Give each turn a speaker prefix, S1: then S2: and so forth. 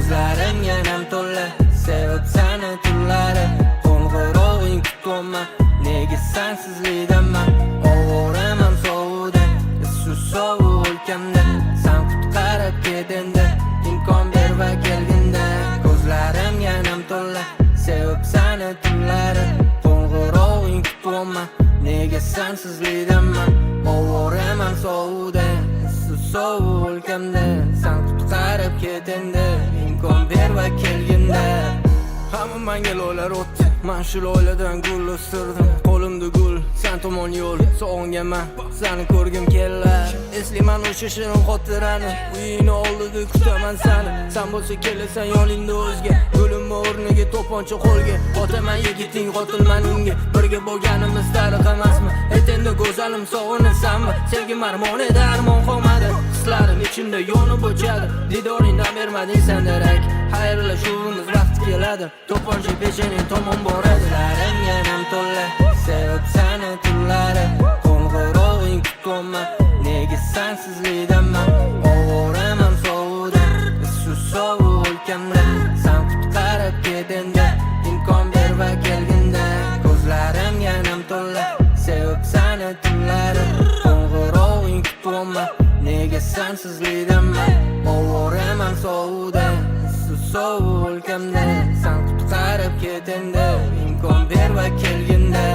S1: Ko'zlarim yanam to'la sevib seni tunlari. Qo'ng'irog'ing kutganman, nega sensizlikdanman. Ovoraman sovuqda, issiz sovuq o'lkamda. Sen qutqarib ketindi, imkon ber va kelginda. Ko'zlarim yanam to'la sevib seni tunlari. Qo'ng'irog'ing kutganman, nega sensizlikdanman. Ovoraman sovuqda, issiz sovuq o'lkamda. Sen qutqarib ketindi, imkon ber va kelginda. Hamma menga lo'lar o'tdi, men shu lo'ladan gul o'stirdim. Qo'limda gul, sen tomon yo'l, sog'inganman, seni ko'rgim kelar. Eslayman o'sha shirin xotirani, uyingni oldida kutaman seni. Sen bo'lsa kelasan yoningda o'zga, o'lim o'rniga to'poncha qo'lga. Otaman yigiting, qotilman unga. Birga bo'lganimiz tariq emasmi? Endi go'zalim sog'inasanmi? Sevgim armoni darmon qolmadi, hislarim ichimda yonib o'chadi. Didoringdan bermading sen darak, xayrlashuvimiz vaqti keladi. To'poncha peshaning tomon boradi. Ko'zlarim yanam to'la sevib seni tunlari. Qo'ng'irog'ing kutganman, nega sensizlikdanman. Ovoraman sovuqda, issiz sovuq o'lkamda. Sen qutqarib ketindi, imkon ber va kelginda. Ko'zlarim yanam to'la sevib seni tunlari. Qo'ng'irog'ing kutganman, nega sensizlikdanman. Ovoraman sovuqda, issiz sovuq o'lkamda. Sen qutqarib ketindi, imkon ber va kelginda.